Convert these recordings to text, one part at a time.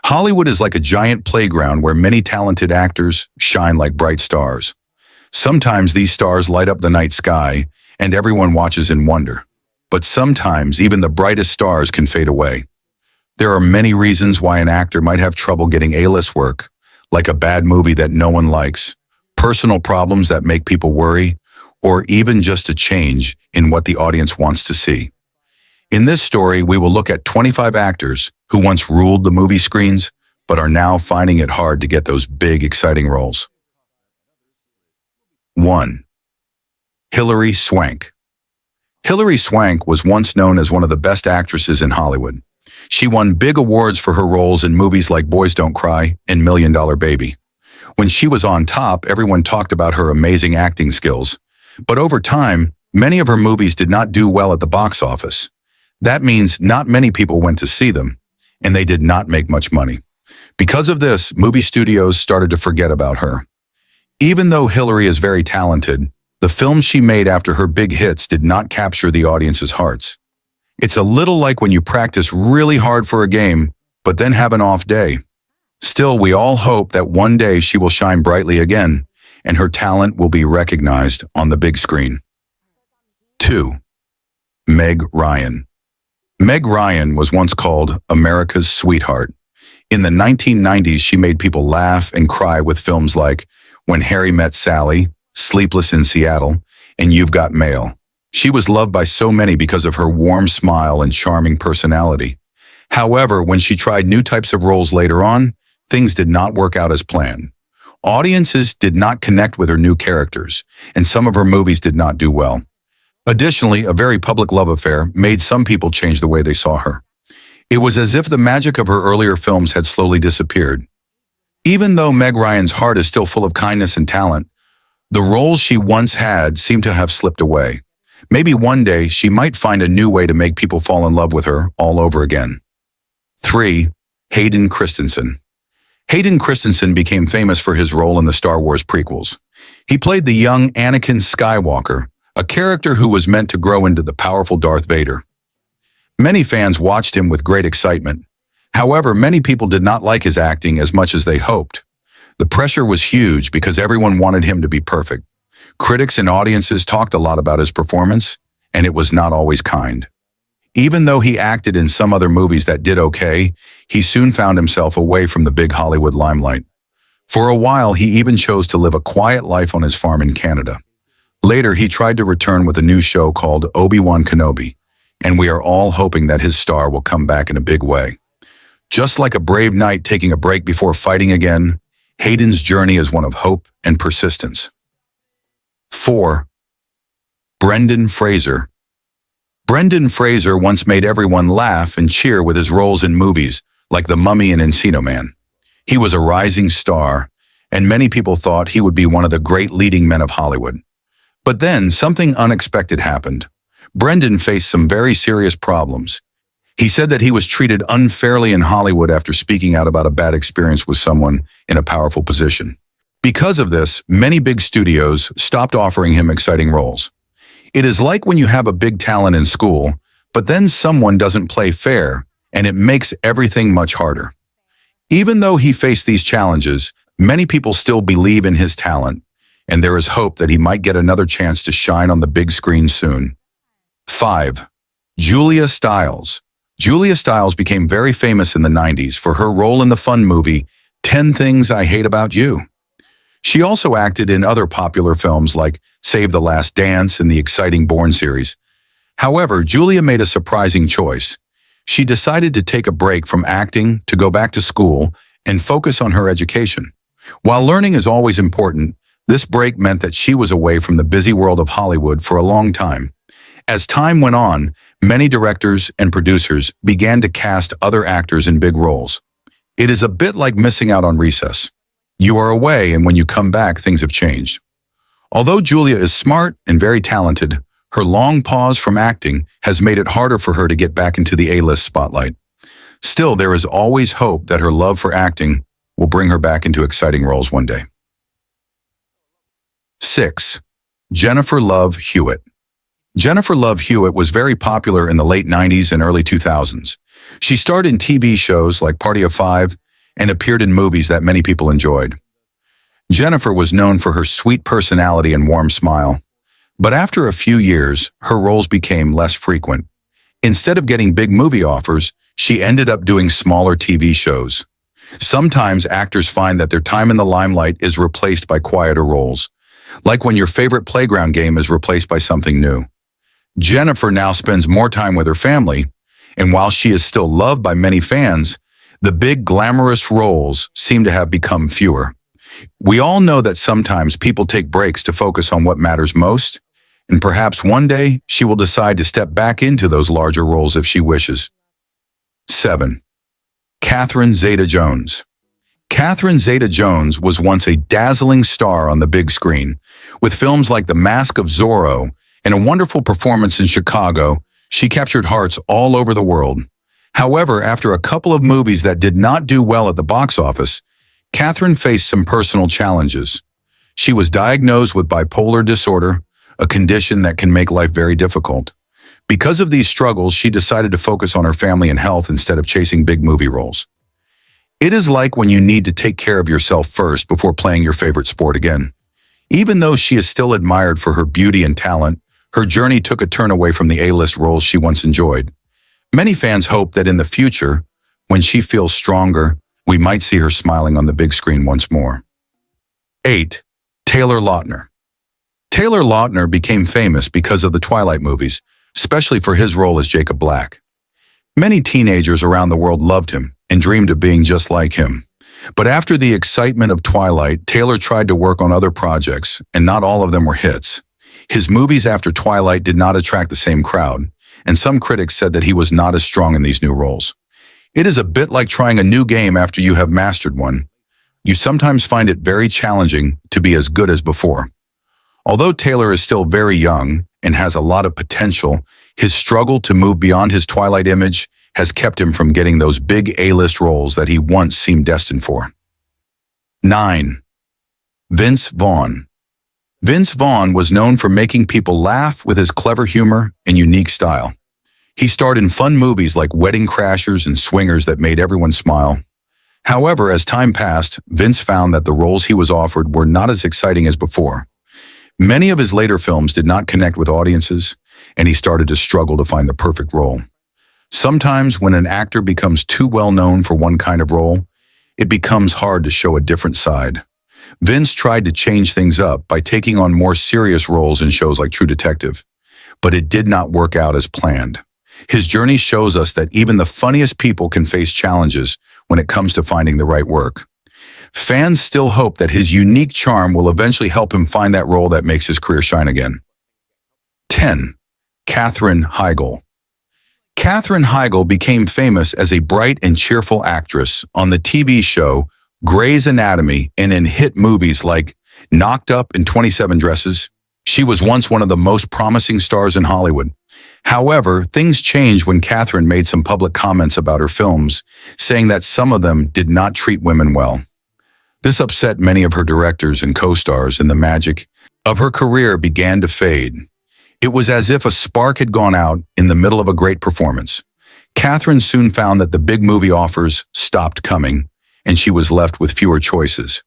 Hollywood is like a giant playground where many talented actors shine like bright stars. Sometimes these stars light up the night sky, and everyone watches in wonder. But sometimes even the brightest stars can fade away. There are many reasons why an actor might have trouble getting A-list work, like a bad movie that no one likes, personal problems that make people worry, or even just a change in what the audience wants to see. In this story, we will look at 25 actors who once ruled the movie screens, but are now finding it hard to get those big, exciting roles. 1. Hilary Swank. Hilary Swank was once known as one of the best actresses in Hollywood. She won big awards for her roles in movies like Boys Don't Cry and $1 Million Baby. When she was on top, everyone talked about her amazing acting skills. But over time, many of her movies did not do well at the box office. That means not many people went to see them, and they did not make much money. Because of this, movie studios started to forget about her. Even though Hilary is very talented, the films she made after her big hits did not capture the audience's hearts. It's a little like when you practice really hard for a game, but then have an off day. Still, we all hope that one day she will shine brightly again, and her talent will be recognized on the big screen. 2. Meg Ryan. Meg Ryan was once called America's sweetheart. In the 1990s, she made people laugh and cry with films like When Harry Met Sally, Sleepless in Seattle, and You've Got Mail. She was loved by so many because of her warm smile and charming personality. However, when she tried new types of roles later on, things did not work out as planned. Audiences did not connect with her new characters, and some of her movies did not do well. Additionally, a very public love affair made some people change the way they saw her. It was as if the magic of her earlier films had slowly disappeared. Even though Meg Ryan's heart is still full of kindness and talent, the roles she once had seem to have slipped away. Maybe one day she might find a new way to make people fall in love with her all over again. 3. Hayden Christensen. Hayden Christensen became famous for his role in the Star Wars prequels. He played the young Anakin Skywalker, a character who was meant to grow into the powerful Darth Vader. Many fans watched him with great excitement. However, many people did not like his acting as much as they hoped. The pressure was huge because everyone wanted him to be perfect. Critics and audiences talked a lot about his performance, and it was not always kind. Even though he acted in some other movies that did okay, he soon found himself away from the big Hollywood limelight. For a while, he even chose to live a quiet life on his farm in Canada. Later, he tried to return with a new show called Obi-Wan Kenobi, and we are all hoping that his star will come back in a big way. Just like a brave knight taking a break before fighting again, Hayden's journey is one of hope and persistence. 4. Brendan Fraser. Brendan Fraser once made everyone laugh and cheer with his roles in movies like The Mummy and Encino Man. He was a rising star, and many people thought he would be one of the great leading men of Hollywood. But then something unexpected happened. Brendan faced some very serious problems. He said that he was treated unfairly in Hollywood after speaking out about a bad experience with someone in a powerful position. Because of this, many big studios stopped offering him exciting roles. It is like when you have a big talent in school, but then someone doesn't play fair, and it makes everything much harder. Even though he faced these challenges, many people still believe in his talent, and there is hope that he might get another chance to shine on the big screen soon. 5. Julia Stiles. Julia Stiles became very famous in the 90s for her role in the fun movie 10 Things I Hate About You. She also acted in other popular films like Save the Last Dance and the exciting Bourne series. However, Julia made a surprising choice. She decided to take a break from acting to go back to school and focus on her education. While learning is always important, this break meant that she was away from the busy world of Hollywood for a long time. As time went on, many directors and producers began to cast other actors in big roles. It is a bit like missing out on recess. You are away, and when you come back, things have changed. Although Julia is smart and very talented, her long pause from acting has made it harder for her to get back into the A-list spotlight. Still, there is always hope that her love for acting will bring her back into exciting roles one day. 6. Jennifer Love Hewitt. Jennifer Love Hewitt was very popular in the late 90s and early 2000s. She starred in TV shows like Party of Five and appeared in movies that many people enjoyed. Jennifer was known for her sweet personality and warm smile, but after a few years, her roles became less frequent. Instead of getting big movie offers, she ended up doing smaller TV shows. Sometimes actors find that their time in the limelight is replaced by quieter roles, like when your favorite playground game is replaced by something new. Jennifer now spends more time with her family, and while she is still loved by many fans, the big glamorous roles seem to have become fewer. We all know that sometimes people take breaks to focus on what matters most, and perhaps one day she will decide to step back into those larger roles if she wishes. 7. Catherine Zeta-Jones. Catherine Zeta-Jones was once a dazzling star on the big screen. With films like The Mask of Zorro and a wonderful performance in Chicago, she captured hearts all over the world. However, after a couple of movies that did not do well at the box office, Catherine faced some personal challenges. She was diagnosed with bipolar disorder, a condition that can make life very difficult. Because of these struggles, she decided to focus on her family and health instead of chasing big movie roles. It is like when you need to take care of yourself first before playing your favorite sport again. Even though she is still admired for her beauty and talent, her journey took a turn away from the A-list roles she once enjoyed. Many fans hope that in the future, when she feels stronger, we might see her smiling on the big screen once more. 8. Taylor Lautner. Taylor Lautner became famous because of the Twilight movies, especially for his role as Jacob Black. Many teenagers around the world loved him and dreamed of being just like him. But after the excitement of Twilight, Taylor tried to work on other projects, and not all of them were hits. His movies after Twilight did not attract the same crowd, and some critics said that he was not as strong in these new roles. It is a bit like trying a new game after you have mastered one. You sometimes find it very challenging to be as good as before. Although Taylor is still very young and has a lot of potential, his struggle to move beyond his Twilight image has kept him from getting those big A-list roles that he once seemed destined for. 9. Vince Vaughn. Vince Vaughn was known for making people laugh with his clever humor and unique style. He starred in fun movies like Wedding Crashers and Swingers that made everyone smile. However, as time passed, Vince found that the roles he was offered were not as exciting as before. Many of his later films did not connect with audiences, and he started to struggle to find the perfect role. Sometimes when an actor becomes too well known for one kind of role, it becomes hard to show a different side. Vince tried to change things up by taking on more serious roles in shows like True Detective, but it did not work out as planned. His journey shows us that even the funniest people can face challenges when it comes to finding the right work. Fans still hope that his unique charm will eventually help him find that role that makes his career shine again. 10. Katherine Heigl. Katherine Heigl became famous as a bright and cheerful actress on the TV show Grey's Anatomy and in hit movies like Knocked Up and 27 Dresses. She was once one of the most promising stars in Hollywood. However, things changed when Katherine made some public comments about her films, saying that some of them did not treat women well. This upset many of her directors and co-stars, and the magic of her career began to fade. It was as if a spark had gone out in the middle of a great performance. Katherine soon found that the big movie offers stopped coming, and she was left with fewer choices.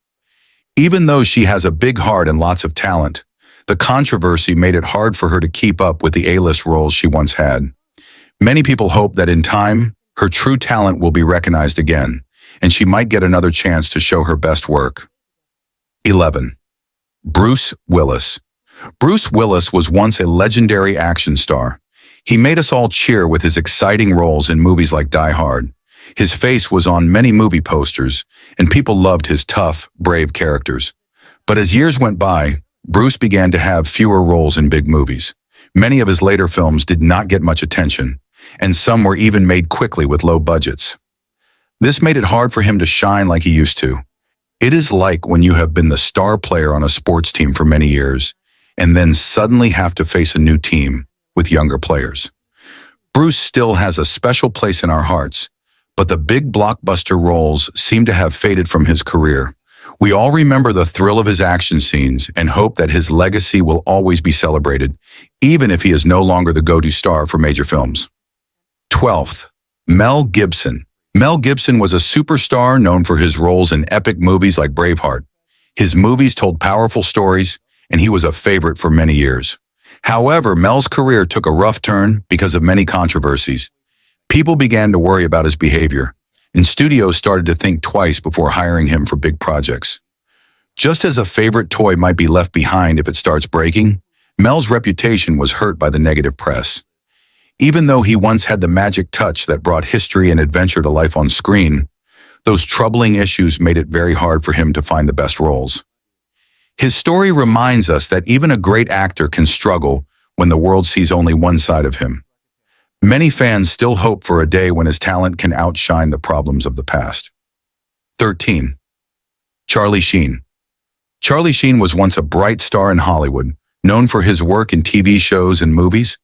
Even though she has a big heart and lots of talent, the controversy made it hard for her to keep up with the A-list roles she once had. Many people hope that in time, her true talent will be recognized again, and she might get another chance to show her best work. 11. Bruce Willis. Bruce Willis was once a legendary action star. He made us all cheer with his exciting roles in movies like Die Hard. His face was on many movie posters, and people loved his tough, brave characters. But as years went by, Bruce began to have fewer roles in big movies. Many of his later films did not get much attention, and some were even made quickly with low budgets. This made it hard for him to shine like he used to. It is like when you have been the star player on a sports team for many years, and then suddenly have to face a new team with younger players. Bruce still has a special place in our hearts, but the big blockbuster roles seem to have faded from his career. We all remember the thrill of his action scenes and hope that his legacy will always be celebrated, even if he is no longer the go-to star for major films. 12th, Mel Gibson. Mel Gibson was a superstar known for his roles in epic movies like Braveheart. His movies told powerful stories, and he was a favorite for many years. However, Mel's career took a rough turn because of many controversies. People began to worry about his behavior, and studios started to think twice before hiring him for big projects. Just as a favorite toy might be left behind if it starts breaking, Mel's reputation was hurt by the negative press. Even though he once had the magic touch that brought history and adventure to life on screen, those troubling issues made it very hard for him to find the best roles. His story reminds us that even a great actor can struggle when the world sees only one side of him. Many fans still hope for a day when his talent can outshine the problems of the past. 13. Charlie Sheen. Charlie Sheen was once a bright star in Hollywood, known for his work in TV shows and movies.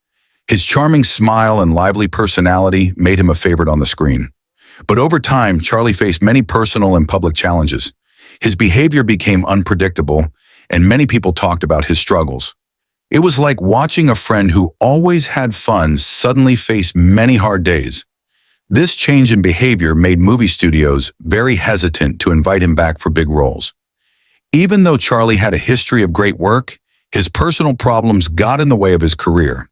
His charming smile and lively personality made him a favorite on the screen. But over time, Charlie faced many personal and public challenges. His behavior became unpredictable, and many people talked about his struggles. It was like watching a friend who always had fun suddenly face many hard days. This change in behavior made movie studios very hesitant to invite him back for big roles. Even though Charlie had a history of great work, his personal problems got in the way of his career.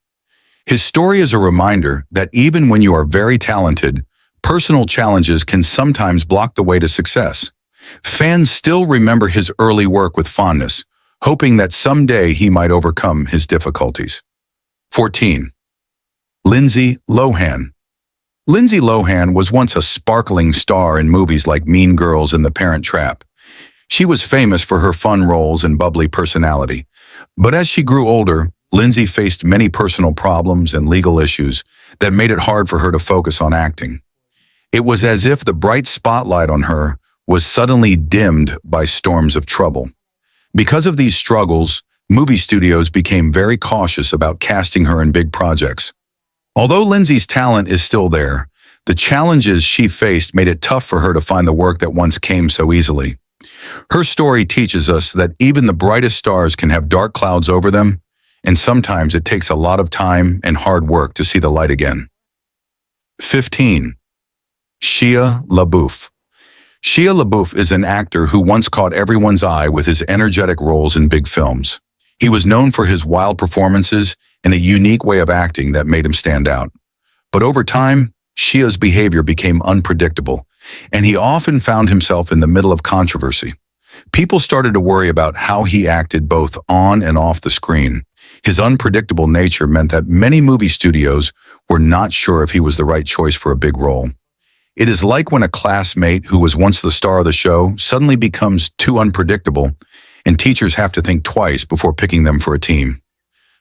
His story is a reminder that even when you are very talented, personal challenges can sometimes block the way to success. Fans still remember his early work with fondness, hoping that someday he might overcome his difficulties. 14. Lindsay Lohan. Lindsay Lohan was once a sparkling star in movies like Mean Girls and The Parent Trap. She was famous for her fun roles and bubbly personality. But as she grew older, Lindsay faced many personal problems and legal issues that made it hard for her to focus on acting. It was as if the bright spotlight on her was suddenly dimmed by storms of trouble. Because of these struggles, movie studios became very cautious about casting her in big projects. Although Lindsay's talent is still there, the challenges she faced made it tough for her to find the work that once came so easily. Her story teaches us that even the brightest stars can have dark clouds over them, and sometimes it takes a lot of time and hard work to see the light again. 15. Shia LaBeouf. Shia LaBeouf is an actor who once caught everyone's eye with his energetic roles in big films. He was known for his wild performances and a unique way of acting that made him stand out. But over time, Shia's behavior became unpredictable, and he often found himself in the middle of controversy. People started to worry about how he acted both on and off the screen. His unpredictable nature meant that many movie studios were not sure if he was the right choice for a big role. It is like when a classmate who was once the star of the show suddenly becomes too unpredictable, and teachers have to think twice before picking them for a team.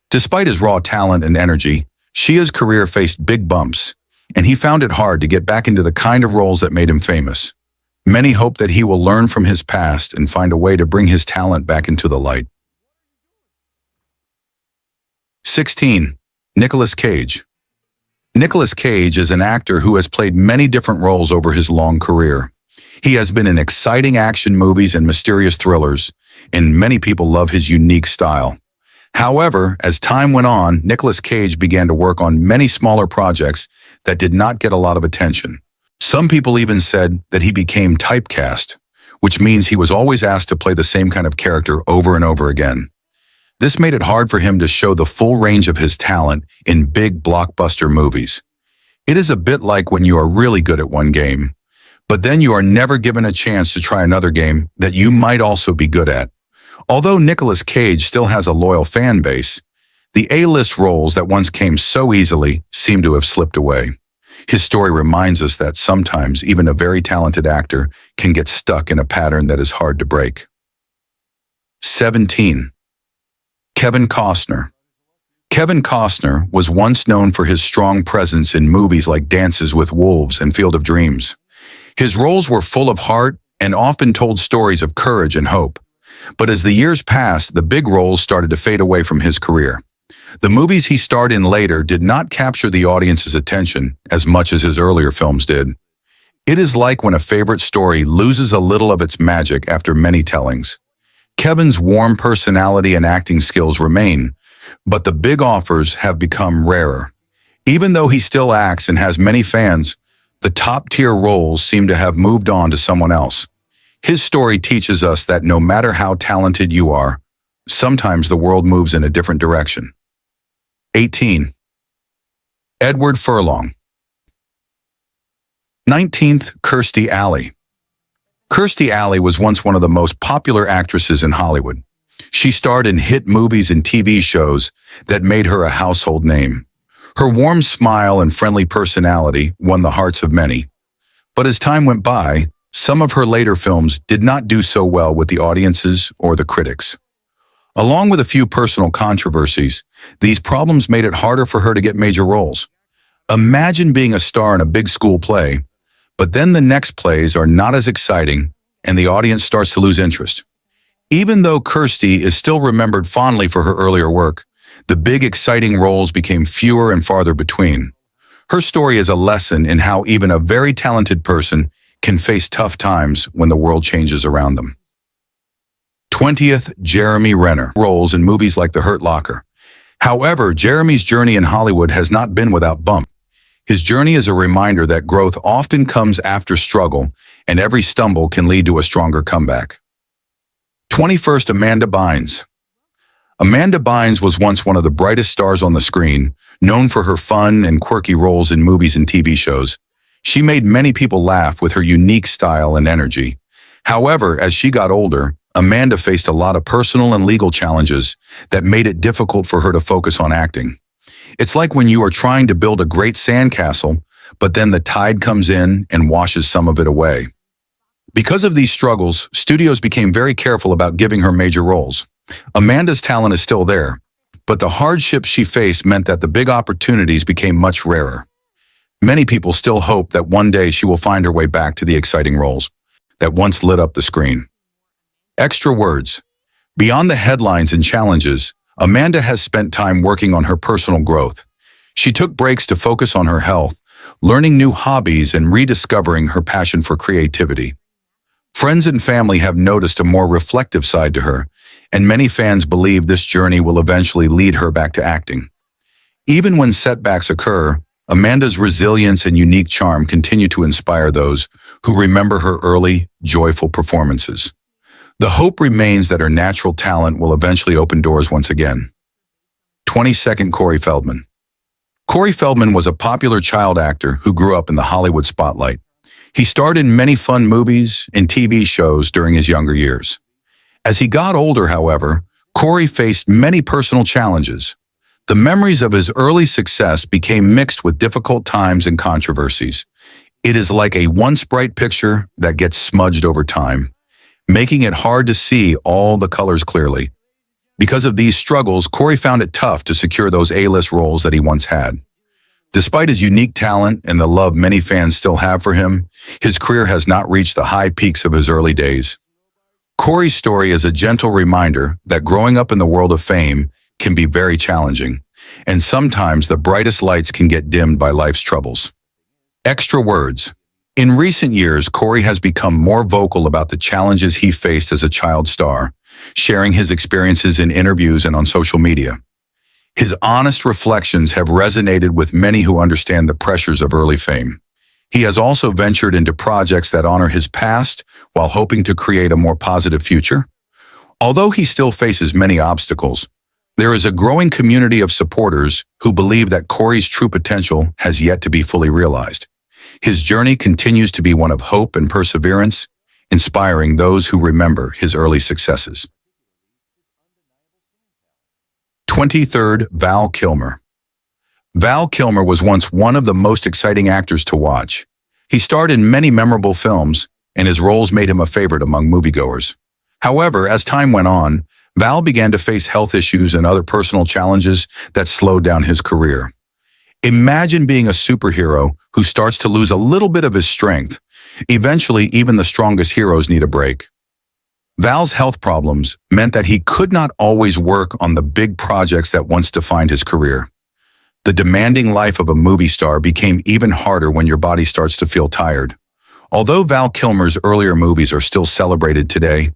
Despite his raw talent and energy, Shia's career faced big bumps, and he found it hard to get back into the kind of roles that made him famous. Many hope that he will learn from his past and find a way to bring his talent back into the light. 16. Nicolas Cage. Nicolas Cage is an actor who has played many different roles over his long career. He has been in exciting action movies and mysterious thrillers, and many people love his unique style. However, as time went on, Nicolas Cage began to work on many smaller projects that did not get a lot of attention. Some people even said that he became typecast, which means he was always asked to play the same kind of character over and over again. This made it hard for him to show the full range of his talent in big blockbuster movies. It is a bit like when you are really good at one game, but then you are never given a chance to try another game that you might also be good at. Although Nicolas Cage still has a loyal fan base, the A-list roles that once came so easily seem to have slipped away. His story reminds us that sometimes even a very talented actor can get stuck in a pattern that is hard to break. 17. Kevin Costner. Kevin Costner was once known for his strong presence in movies like Dances with Wolves and Field of Dreams. His roles were full of heart and often told stories of courage and hope. But as the years passed, the big roles started to fade away from his career. The movies he starred in later did not capture the audience's attention as much as his earlier films did. It is like when a favorite story loses a little of its magic after many tellings. Kevin's warm personality and acting skills remain, but the big offers have become rarer. Even though he still acts and has many fans, The top-tier roles seem to have moved on to someone else. His story teaches us that no matter how talented you are, sometimes the world moves in a different direction. 18. Edward Furlong. 19th, Kirstie Alley. Kirstie Alley was once one of the most popular actresses in Hollywood. She starred in hit movies and TV shows that made her a household name. Her warm smile and friendly personality won the hearts of many. But as time went by, some of her later films did not do so well with the audiences or the critics. Along with a few personal controversies, these problems made it harder for her to get major roles. Imagine being a star in a big school play, but then the next plays are not as exciting and the audience starts to lose interest. Even though Kirstie is still remembered fondly for her earlier work, the big exciting roles became fewer and farther between. Her story is a lesson in how even a very talented person can face tough times when the world changes around them. 20th, Jeremy Renner. Roles in movies like The Hurt Locker. However, Jeremy's journey in Hollywood has not been without bump. His journey is a reminder that growth often comes after struggle, and every stumble can lead to a stronger comeback. 21st, Amanda Bynes. Amanda Bynes was once one of the brightest stars on the screen, known for her fun and quirky roles in movies and TV shows. She made many people laugh with her unique style and energy. However, as she got older, Amanda faced a lot of personal and legal challenges that made it difficult for her to focus on acting. It's like when you are trying to build a great sandcastle, but then the tide comes in and washes some of it away. Because of these struggles, studios became very careful about giving her major roles. Amanda's talent is still there, but the hardships she faced meant that the big opportunities became much rarer. Many people still hope that one day she will find her way back to the exciting roles that once lit up the screen. Extra words. Beyond the headlines and challenges, Amanda has spent time working on her personal growth. She took breaks to focus on her health, learning new hobbies and rediscovering her passion for creativity. Friends and family have noticed a more reflective side to her, and many fans believe this journey will eventually lead her back to acting. Even when setbacks occur, Amanda's resilience and unique charm continue to inspire those who remember her early, joyful performances. The hope remains that her natural talent will eventually open doors once again. 22nd, Corey Feldman. Corey Feldman was a popular child actor who grew up in the Hollywood spotlight. He starred in many fun movies and TV shows during his younger years. As he got older, however, Corey faced many personal challenges. The memories of his early success became mixed with difficult times and controversies. It is like a once bright picture that gets smudged over time, making it hard to see all the colors clearly. Because of these struggles, Corey found it tough to secure those A-list roles that he once had. Despite his unique talent and the love many fans still have for him, his career has not reached the high peaks of his early days. Corey's story is a gentle reminder that growing up in the world of fame can be very challenging, and sometimes the brightest lights can get dimmed by life's troubles. Extra words. In recent years, Corey has become more vocal about the challenges he faced as a child star, sharing his experiences in interviews and on social media. His honest reflections have resonated with many who understand the pressures of early fame. He has also ventured into projects that honor his past while hoping to create a more positive future. Although he still faces many obstacles, there is a growing community of supporters who believe that Corey's true potential has yet to be fully realized. His journey continues to be one of hope and perseverance, inspiring those who remember his early successes. 23rd, Val Kilmer. Val Kilmer was once one of the most exciting actors to watch. He starred in many memorable films, and his roles made him a favorite among moviegoers. However, as time went on, Val began to face health issues and other personal challenges that slowed down his career. Imagine being a superhero who starts to lose a little bit of his strength. Eventually, even the strongest heroes need a break. Val's health problems meant that he could not always work on the big projects that once defined his career. The demanding life of a movie star became even harder when your body starts to feel tired. Although Val Kilmer's earlier movies are still celebrated today,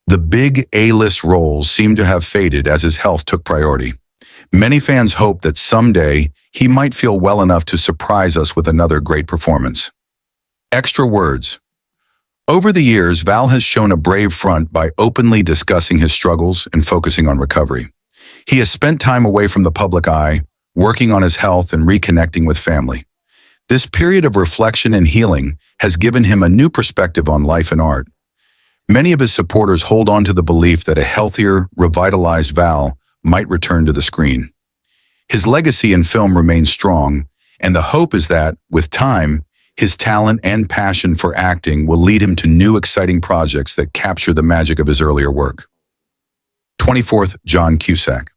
the big A-list roles seem to have faded as his health took priority. Many fans hope that someday he might feel well enough to surprise us with another great performance. Extra words. Over the years, Val has shown a brave front by openly discussing his struggles and focusing on recovery. He has spent time away from the public eye, working on his health and reconnecting with family. This period of reflection and healing has given him a new perspective on life and art. Many of his supporters hold on to the belief that a healthier, revitalized Val might return to the screen. His legacy in film remains strong, and the hope is that, with time, his talent and passion for acting will lead him to new exciting projects that capture the magic of his earlier work. 24th, John Cusack.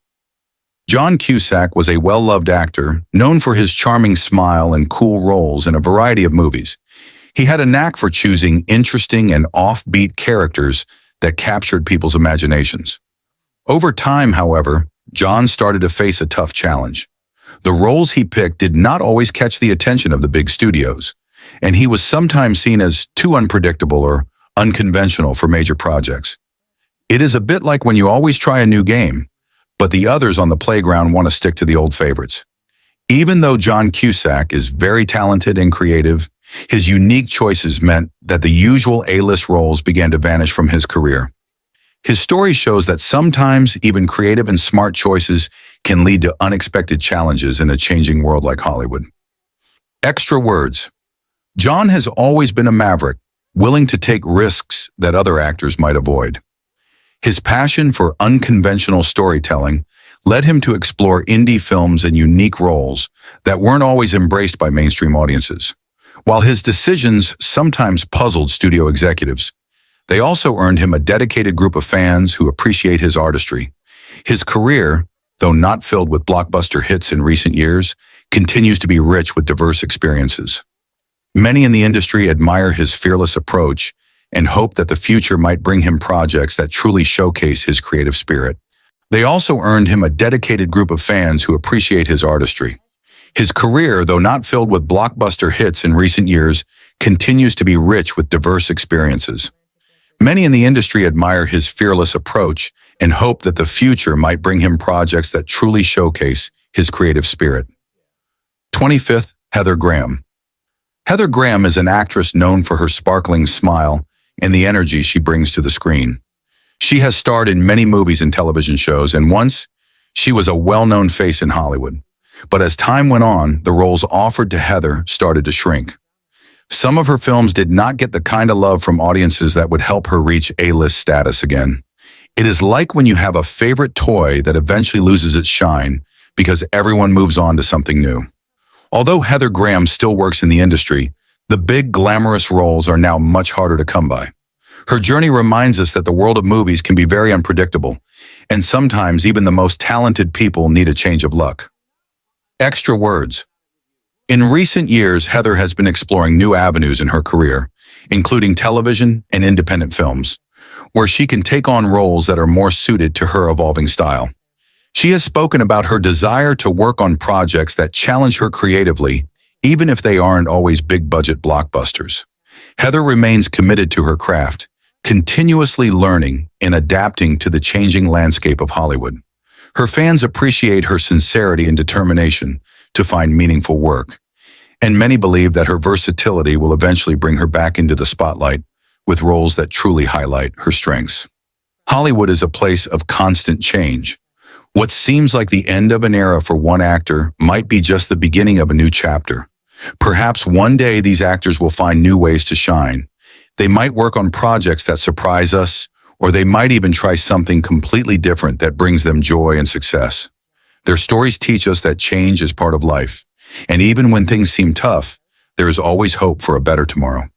John Cusack was a well-loved actor, known for his charming smile and cool roles in a variety of movies. He had a knack for choosing interesting and offbeat characters that captured people's imaginations. Over time, however, John started to face a tough challenge. The roles he picked did not always catch the attention of the big studios, and he was sometimes seen as too unpredictable or unconventional for major projects. It is a bit like when you always try a new game, but the others on the playground want to stick to the old favorites. Even though John Cusack is very talented and creative, his unique choices meant that the usual A-list roles began to vanish from his career. His story shows that sometimes even creative and smart choices can lead to unexpected challenges in a changing world like Hollywood. Extra words. John has always been a maverick, willing to take risks that other actors might avoid. His passion for unconventional storytelling led him to explore indie films and unique roles that weren't always embraced by mainstream audiences. While his decisions sometimes puzzled studio executives, they also earned him a dedicated group of fans who appreciate his artistry. His career, though not filled with blockbuster hits in recent years, continues to be rich with diverse experiences. Many in the industry admire his fearless approach and hope that the future might bring him projects that truly showcase his creative spirit. They also earned him a dedicated group of fans who appreciate his artistry. His career, though not filled with blockbuster hits in recent years, continues to be rich with diverse experiences. Many in the industry admire his fearless approach and hope that the future might bring him projects that truly showcase his creative spirit. 25th, Heather Graham. Heather Graham is an actress known for her sparkling smile and the energy she brings to the screen. She has starred in many movies and television shows, and once, she was a well-known face in Hollywood. But as time went on, the roles offered to Heather started to shrink. Some of her films did not get the kind of love from audiences that would help her reach A-list status again. It is like when you have a favorite toy that eventually loses its shine because everyone moves on to something new. Although Heather Graham still works in the industry, the big glamorous roles are now much harder to come by. Her journey reminds us that the world of movies can be very unpredictable, and sometimes even the most talented people need a change of luck. Extra words. In recent years, Heather has been exploring new avenues in her career, including television and independent films, where she can take on roles that are more suited to her evolving style. She has spoken about her desire to work on projects that challenge her creatively, even if they aren't always big-budget blockbusters. Heather remains committed to her craft, continuously learning and adapting to the changing landscape of Hollywood. Her fans appreciate her sincerity and determination to find meaningful work, and many believe that her versatility will eventually bring her back into the spotlight with roles that truly highlight her strengths. Hollywood is a place of constant change. What seems like the end of an era for one actor might be just the beginning of a new chapter. Perhaps one day these actors will find new ways to shine. They might work on projects that surprise us, or they might even try something completely different that brings them joy and success. Their stories teach us that change is part of life, and even when things seem tough, there is always hope for a better tomorrow.